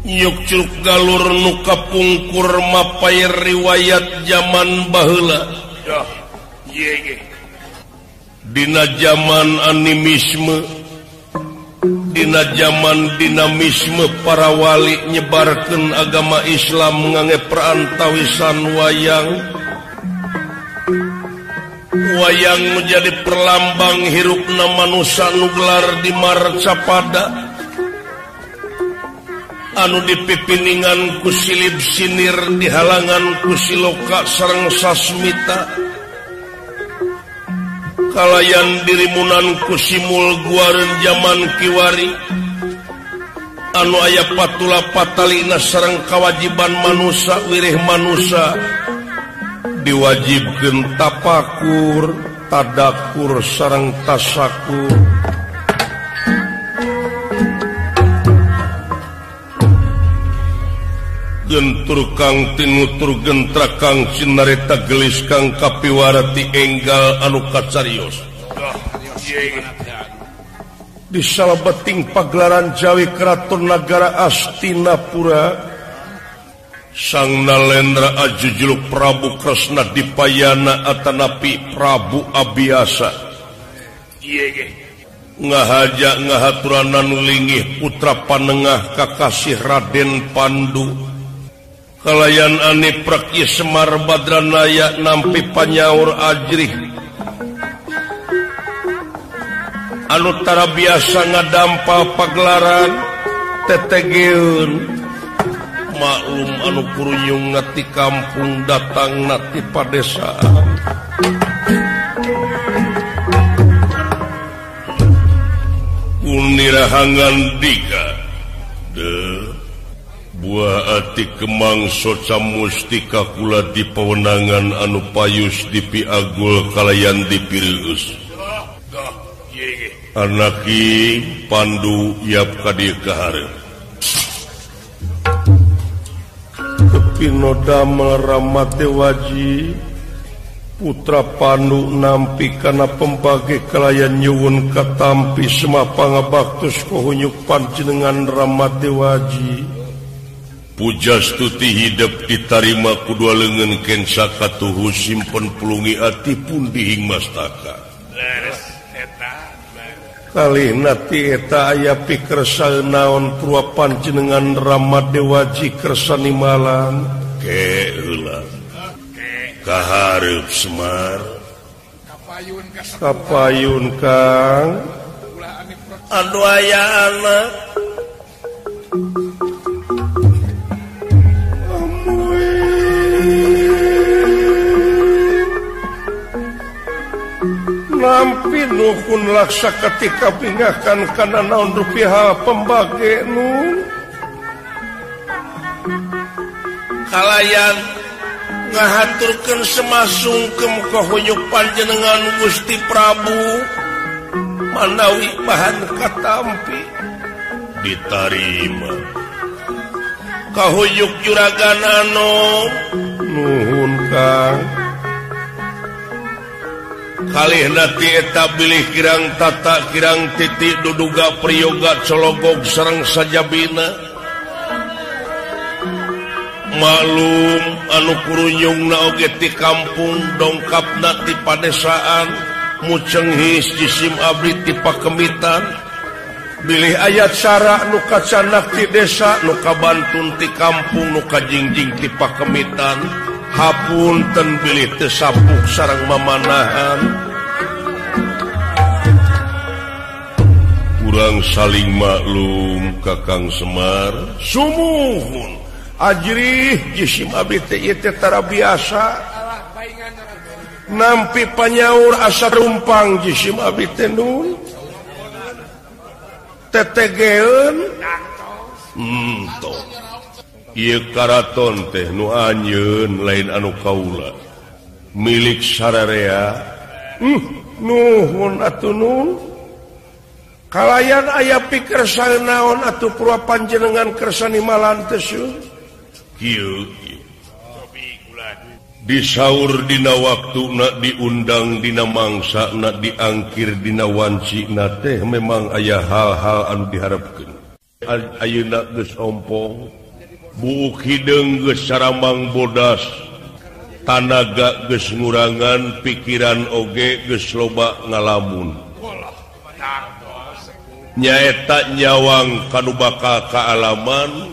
Yuk galur nuka pungkur mapai riwayat zaman baheula. Dina zaman animisme, dina zaman dinamisme para wali nyebarkeun agama Islam ngangge perantawisan wayang. Wayang menjadi perlambang hirupna manusia nuglar di marcapada. Anu dipipiningan ku silib sinir di halangan ku siloka sareng sasmita kalayan dirimunan ku simul guareun zaman kiwari anu aya patula patalina sareng kawajiban manusia wirih manusia diwajibkeun tapakur tadakur sareng tasakur. Gentur kang tinutur gentra kang cinarita gelis kang kapiwarati enggal anu kacarios. Di salebeting pagelaran Jawi Keraton Nagara Astinapura Sang Nalendra ajujuluk Prabu Kresna Dipayana atanapi Prabu Abiasa. Ngahaja ngahaturanan linggih putra panengah kakasih Raden Pandu. Kalayan Ani Prakya Semar Badranaya nampi panyaur ajrih anu tara biasa ngadampa pagelaran tetegeun maklum anu kurunyung ngati kampung datang nati padesaan unirahangan diga buah ati kemang soca mustika kula di pewenangan anu payus di piagul kalayan di pireus anaki Pandu yap kadieu kahareup kepinodamel Ramadewaji putra Pandu nampi kana pembage kalayan nyuwun katampi semah pangabaktus kohunyuk panjenengan Ramadewaji. Pujastuti hidup ditarima kudua leungeun kensa katuhu simpen pulungi ati pun dihing mastaka. Kalihna ti eta aya pikersa naon purwa panjenengan Ramadewaji kersani malam keula. Kahareup Semar. Kapayun Kang. Anu aya anak nampi nuhun laksa ketika pingahkan kana naon rupiah pembage nun kalayan ngahaturkeun semasungkeun kahoyok panjenengan Gusti Prabu manawi bahan katampi ditarima kahoyok juragan anom nuhun Kang kalihna ti eta bilih kirang tata kirang titik duduga priyoga cologog sareng sajabina maklum anu kurunyungna oge ti kampung dongkapna ti padesaan mucenghis jisim abdi ti pakemitan bilih aya cara nu kacanak ti desa nu kabantun ti kampung nu kajingjing ti pakemitan hapunten bilih teu sapuh sareng mamanahan urang saling maklum Kakang Semar sumuhun ajrih jisim abdi teh ieu teh tara biasa nampi panyaur asa rumpang jisim abdi teh nun tetegeun tos ieu karaton teh nu anjeun lain anu kaula milik sararea nuhun atuh nun kalayan aya pikersa naon atuh purwa panjenengan kersani malan teh kieu disaur dina waktuna diundang dina mangsana diangkir dina wancina teh memang aya hal-hal anu diharapkeun ayeuna geus ompong buuk hideung geus sarambang bodas tanaga geus ngurangan pikiran oge geus loba ngalamun nyaeta nyawang kanu bakal kaalaman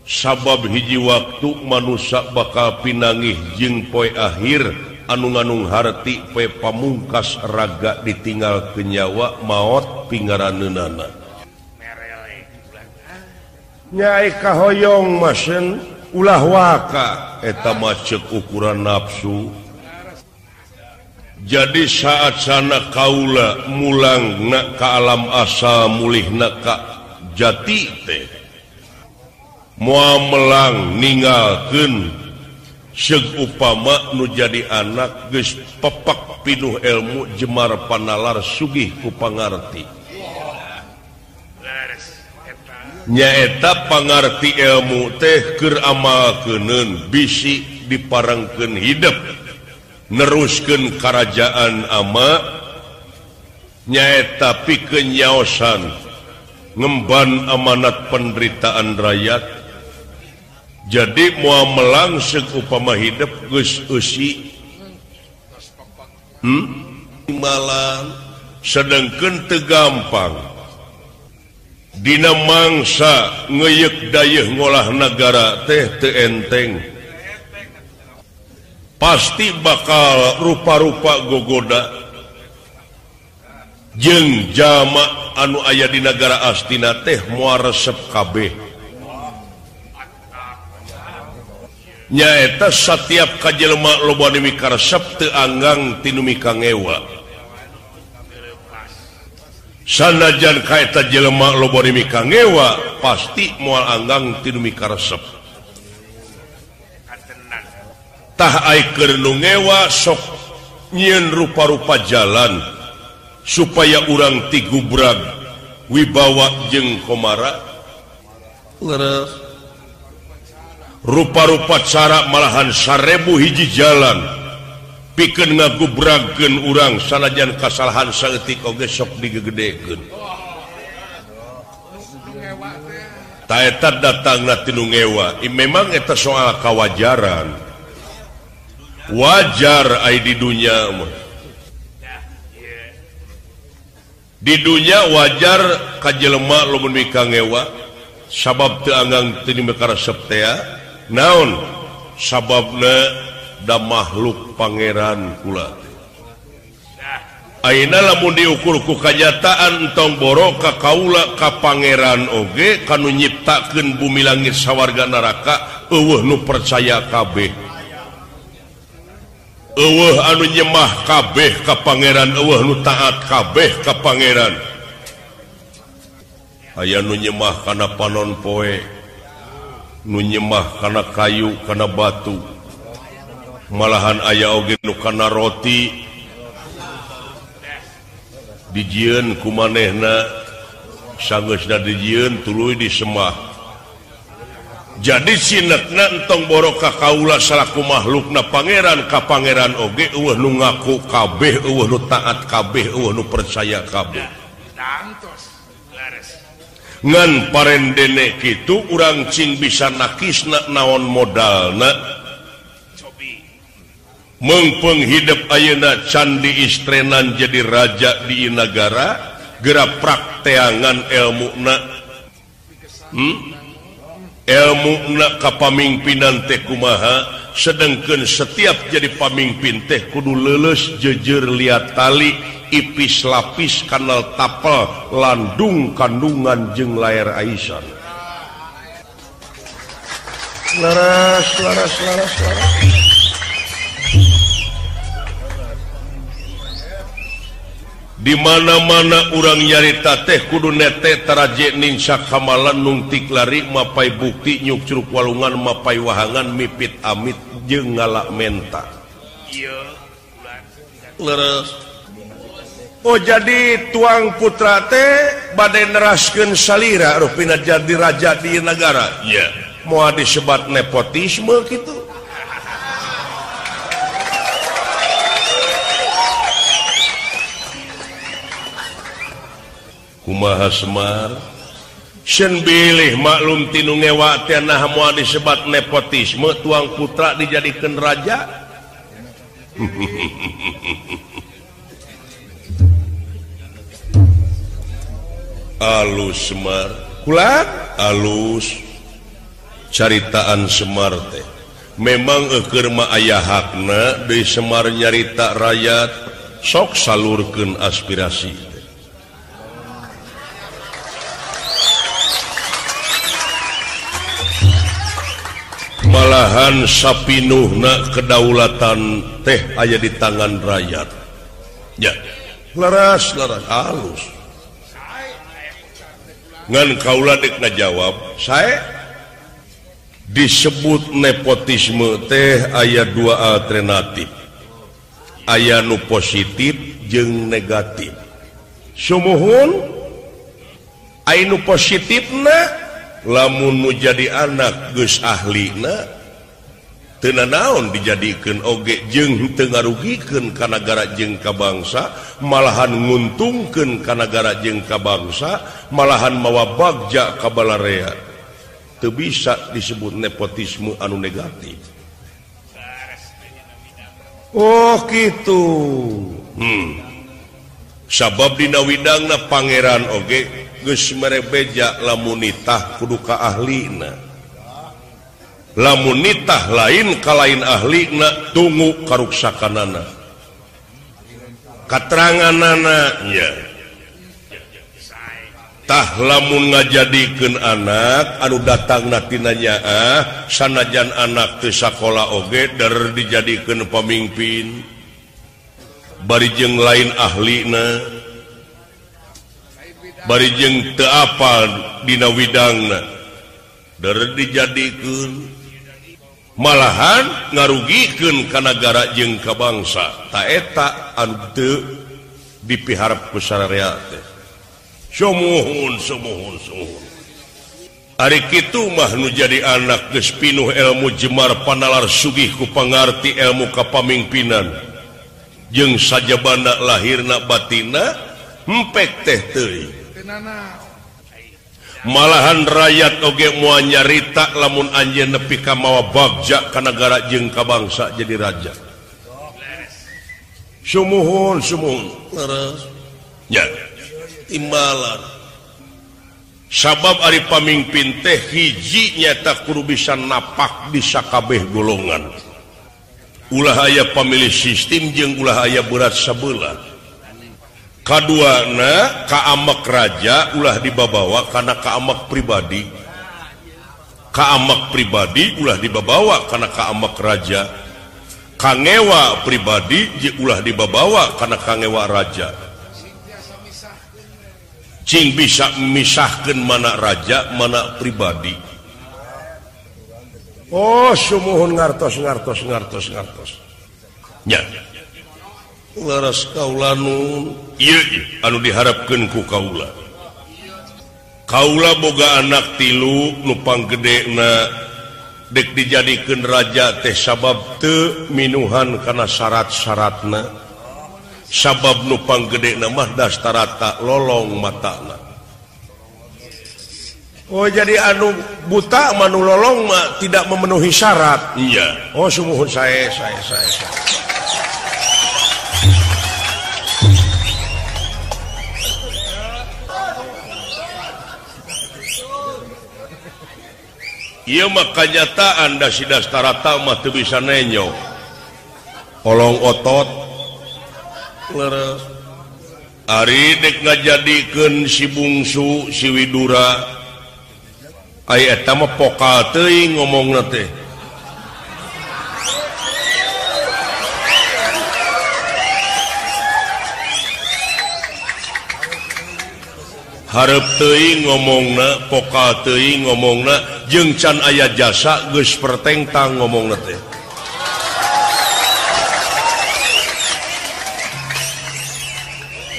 sabab hiji waktu manusia bakal pinangih jeung poe akhir anu nganung harti poe pamungkas raga ditinggal ke nyawa maot pingaraneunana nyai kahoyong masen ulah waka eta mah ceuk ukuran nafsu jadi saat sana kaula mulang na ka alam asal mulihna ka jati teh moal melang ninggalkeun seug upama nu jadi anak geus pepak pinuh ilmu jemar panalar sugih ku pangarti nyaeta pangarti ilmu teh keur amalkeuneun bisi diparengkeun hidup neruskeun karajaan ama nyaeta pikeun nyaosan ngemban amanat penderitaan rakyat jadi moal melang seug upama hidup geus eusi malang sedengkeun teu gampang dina mangsa ngeyeuk dayeuh ngolah nagara teh teu enteng pasti bakal rupa-rupa gogoda jeung jalma anu aya di nagara astina teh moal resep kabeh nyaeta setiap kajelma loba nu mikaresep teu anggang tinu mikangewa sanajan kaeta jelema loba nu mikangewa pasti moal anggang tinu mikaresep tah ai keur nu ngewa sok nyieun rupa-rupa jalan supaya urang tigubrag wibawa jeung komara leres rupa-rupa cara malahan 1000 hiji jalan pikeun ngagubragkeun urang sanajan kasalahan saeutik oge sok digegedekeun ta eta datangna tinu ngewa memang eta soal kawajaran wajar ai di dunya wajar kajelema lamun mika ngewa sabab teu anggang teu mikaresep teh naon sababna da makhluk pangeran kula ayeuna lamun diukur ku kanyataan entong boro ka kaula ka pangeran oge kanu nyiptakeun bumi langit sawarga neraka eueuh nu percaya kabeh eueuh anu nyemah kabeh ka pangeran eueuh nu taat kabeh ka pangeran aya nu nyemah kana panon poe nu nyemah kana kayu kana batu malahan aya oge nu kana roti dijieun ku manehna sanggeusna dijieun tuluy disemah jadi sinetna entong boro ka kaula salaku makhlukna pangeran ka pangeran oge eueuh nu ngaku kabeh eueuh nu taat kabeh eueuh nu percaya kabeh ngan parendene kitu urang cing bisa nakisna naon modalna mengpeung hidup ayeuna candi istrenan jadi raja di nagara geura prakteangan ilmuna kapamingpinan teh kumaha sedengkeun setiap jadi pamimpin teh kudu leuleus jejer liat tali ipis lapis kanal tapel landung kandungan jeung laer aisyah laras di mana-mana urang nyarita teh kudu nete taraje ninsak hamalan nungtik lari mapai bukti nyuk curug walungan mapai wahangan mipit amit jeung ngalak menta leres. Oh jadi tuang putra teh bade neraskeun salira rupina jadi raja di negara ya mau disebat nepotisme gitu kumaha Semar bilih maklum tinu ngewa tiana moal disebat nepotisme tuang putra dijadikan raja. Alus Semar kula alus caritaan Semar teh memang keur mah aya hakna deui Semar nyarita rakyat sok salurkeun aspirasi. Malahan sapinuhna kedaulatan teh aya di tangan rakyat. Ya, laras alus. Ngan kaula dek ngajawab, saya disebut nepotisme teh aya dua alternatif. Aya nu positif jeung negatif. Sumuhun aya nu positifna lamun nu jadi anak geus ahlina teu naon dijadikeun oge jeung teu ngarugikeun ka nagara jeung ka bangsa, malahan nguntungkeun ka nagara jeung ka bangsa, malahan mawa bagja ka balarea. Teu bisa disebut nepotisme anu negatif. Oh kitu. Sabab dina widangna pangeran oge geus mere beja lamun nitah kudu ka ahlina. Lamun nitah lain ka lain ahlina tunggu karuksakanana. Kateranganana nya. Tah lamun ngajadikeun anak anu datangna tina nyaah sanajan anak teu sakola oge der dijadikeun pamimpin. Bari jeung lain ahlina. Bari jeung teu apal dina widangna der dijadikeun malahan ngarugikeun ka nagara jeung ka bangsa. Ta eta anu teu dipiharep ku sararea teh. Sumuhun. Ari kitu mah nu jadi anak geus pinuh ilmu jemar panalar sugih ku pangarti ilmu kapamingpinan jeung sajabana lahirna batinna empek teh teuing. Malahan rakyat oge moal nyarita lamun anjeun nepi ka mawa bagja ka nagara jeung ka bangsa jadi raja. Sumuhun. Leres. Ya. Imbalan. Sabab ari pamimpin teh hiji nyata kudu bisa napak di sakabeh golongan. Ulah aya pamilih sistem jeung ulah aya berat sabeula. Kaduana kaamak raja ulah dibabawa kana kaamak pribadi. Kaamak pribadi ulah dibabawa kana kaamak raja. Kangewa pribadi ulah dibabawa kana kangewa raja. Cing bisa memisahkeun mana raja mana pribadi. Oh sumuhun ngartos. Nya. Laras kaula nu ieu anu diharapkeun ku kaula. Kaula boga anak 3 nu panggedena dek dijadikeun raja teh sabab teu minuhan kana syarat-syaratna. Sabab nu panggedena mah dastarata lolong matana. Oh jadi anu buta mah nu lolong mah tidak memenuhi syarat. Iya. Oh sumuhun saya. Iya mah kanyataan da si dastarata mah teu bisa nenyok. Olong otot. Leres. Ari dek ngajadikeun si bungsu si Widura aya eta mah pokal teuing ngomongna teh. Hareup teuing ngomongna, pokal teuing ngomongna, jeung can aya jasa geus pertengtang ngomongna teh.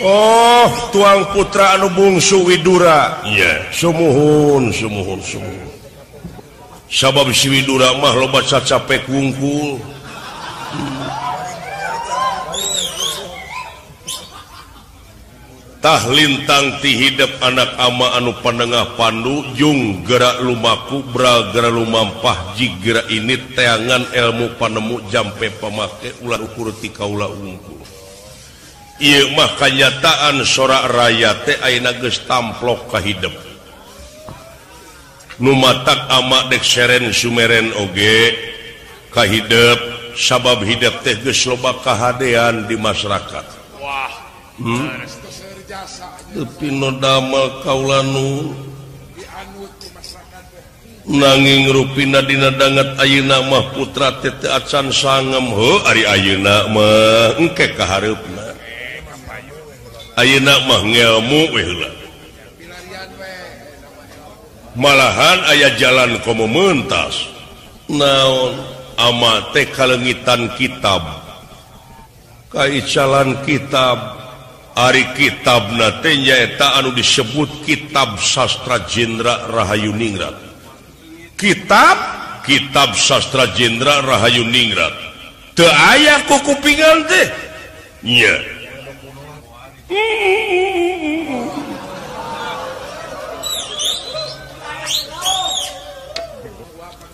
Oh, tuang putra anu bungsu Widura. Iya, sumuhun. Sabab si Widura mah loba capek wungkul. lintang ti hidup anak ama anu panengah pandu jung gerak lumaku bra gerak lumampah jigra ini teangan ilmu panemu jampe pamake ulah ukur ti kaula unggul ieu mah kanyataan sorak raya teh ayeuna geus tamplok ka hidup nu matak ama dek seren sumeren oge ka hidup sabab hidup teh geus loba kahadean di masyarakat tapi no damel kaulanu nanging rupina dina dangat ayeuna mah putra teh teu acan sangem heuh ari ayeuna mah engke kahareupna ayeuna mah ngelmu we heula malahan aya jalan komo meuntas naon ama teh kalengitan kitab kaicalan kitab ari kitabna teh nyaeta anu disebut kitab sastra Jendra Rahayu Ningrat kitab sastra Jendra Rahayu Ningrat teu aya ku kupingan teh nya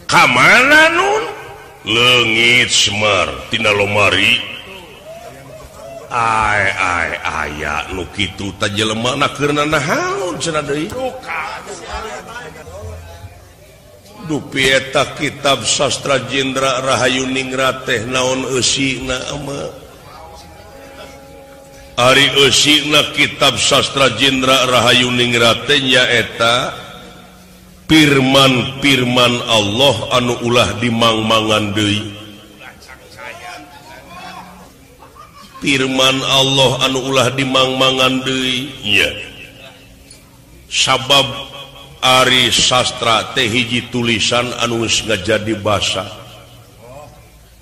kamana nun leungit Semar tina lomari aya nu kitu teh jelemana keurna nahaun cenah deui dupi eta kitab sastra Jendra Rahayu Ningrat teh naon eusina ama ari eusina kitab sastra Jendra Rahayu Ningrat teh nyaeta firman Allah anu ulah dimangmangan deui firman Allah anu ulah dimangmangan deui nya sabab ari sastra teh hiji tulisan anu geus ngajadi basa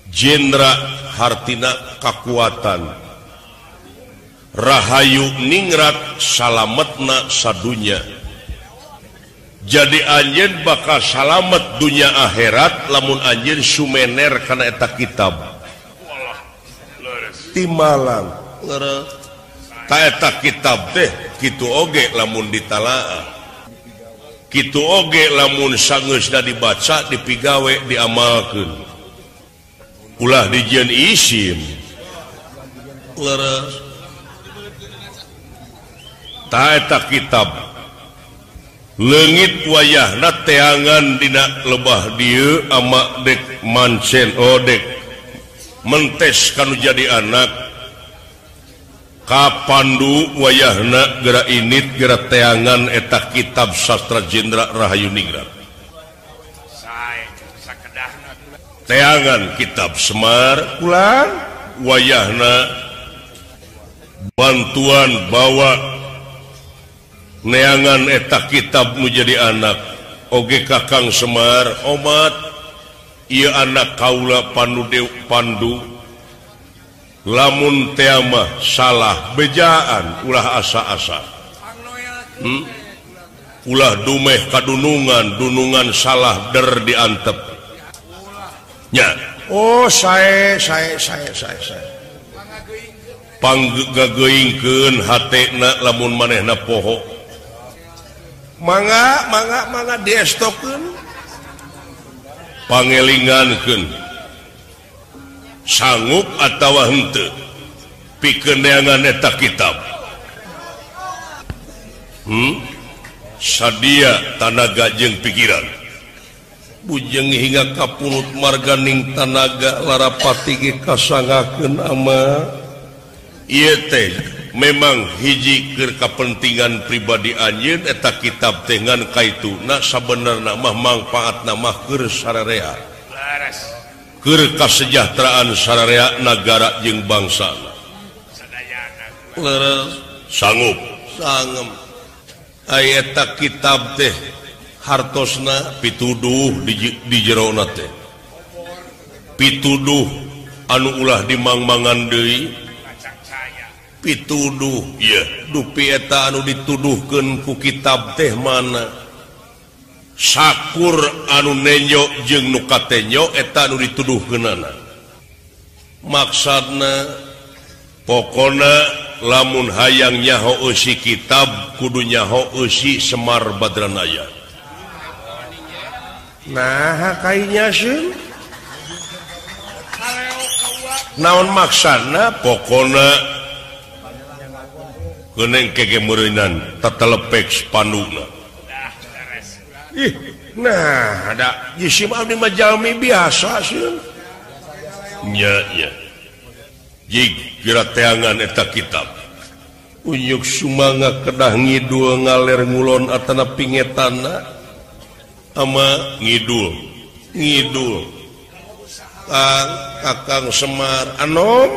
Jendra hartina kakuatan Rahayu Ningrat salametna sadunya jadi anjeun bakal salamet dunia akhirat lamun anjeun sumener kana eta kitab timalang ta eta kitab teh kitu oge lamun ditalaah kitu oge lamun sangeusna dibaca dipigawe diamalkeun ulah dijieun isim leres ta eta kitab leungit wayahna teangan dina lebah dieu ama dek mancen dek mentes kanu jadi anak kapandu wayahna geura init geura teangan eta kitab sastra Jendra Rahayu Ningrat teangan kitab Semar ulang wayahna bantuan bawa neangan eta kitab nu jadi anak oge Kakang Semar omat ieu anak kaula pandu lamun teh mah salah bejaan ulah asa-asa ulah dumeh kadunungan salah der diantep nya sae panggageuingkeun hatena lamun manehna poho mangga diestokeun pangelingankeun sanggup atawa henteu pikeun neangan eta kitab sadia tanaga jeung pikiran bujeng hingga kapulut marganing tanaga larapati ge kasangakeun ama ieu teh memang hiji keur kapentingan pribadi anjeun eta kitab teh ngan kaituna sabenerna mah mangpaatna mah keur sararea keur kasejahteraan sararea nagara jeung bangsa leres sanggup sangem aya eta kitab teh hartosna pituduh di jerona teh pituduh anu ulah dimangmangan deui pituduh dupi eta anu dituduhkeun ku kitab teh mana sakur anu nenyo jeung nu katenyo eta anu dituduhkeunana maksudna pokona lamun hayang nyaho eusi kitab kudu nyaho eusi Semar Badranaya. Nah kayaknya sih naon maksana pokona keuneng kegemeureunnan tatalepek spandukna. Nah ada jisim abdi mah jalmi biasa sih nya jig kira teangan eta kitab unyuk sumanga kedah ngidul ngaler ngulon atana pingetanna ama ngidul Kakang Semar anom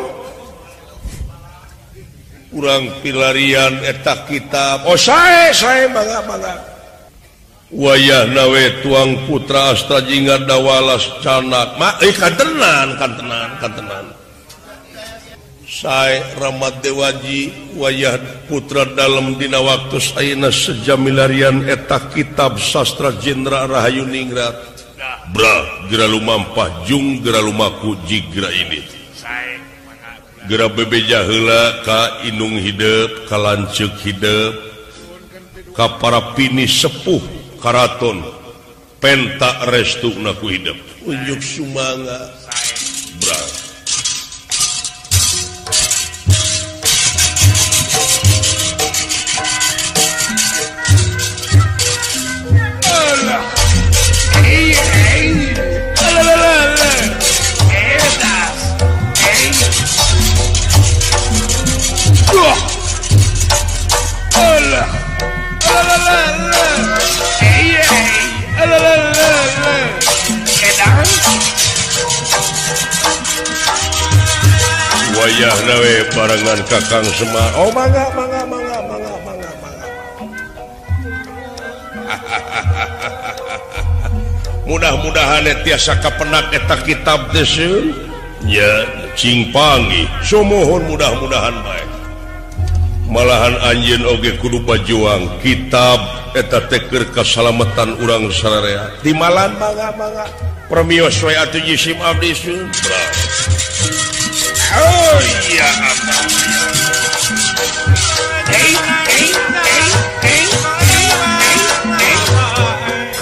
urang pilarian eta kitab sae bangga wayah nawe tuang putra asta jingga dawalas canak kan tenan sae Ramat Dewaji wayah putra dalam dina waktu ayeuna sejamilarian eta kitab sastra Jenderal Rahayu Ningrat gera lumampah jung gera lumaku jigra ini gera bebeja heula ka inung hideup ka lanceuk hideup ka para pini sepuh karaton penta restuna ku hideup unjuk sumanga bra wayah nawe barengan Kakang Semar mangga mudah-mudahan tiasa kapenak eta kitab deseun nya cing panggih sumohon mudah-mudahan bae malahan anjeun oge kudu bajuang kitab eta teh keur kasalamatan urang sararea di malan mangga permios we atuh jisim abdi sun iya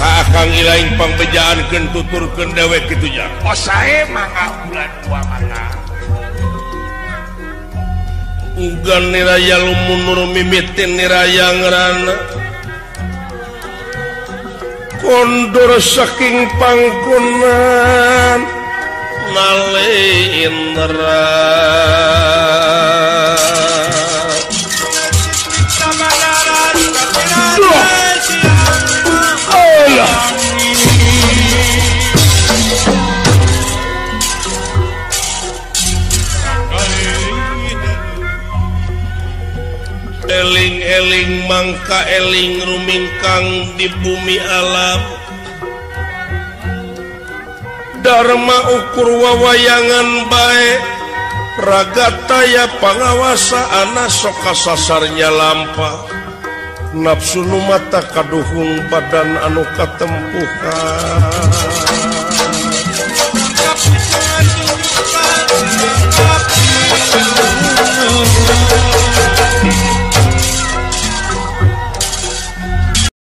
Kakang ilaing pambejaan tuturkeun dewek kitu nya sae mangga bulan tua mangga ugan niraya lumunur mimitin niraya ngerana kondor saking pangkunan nale indra eling-eling mangka eling rumingkang di bumi alam Dharma ukur wawayangan bae ragataya pangawasa ana sok kasasarnya lampa nafsu nu mata kaduhung badan anu katempuhan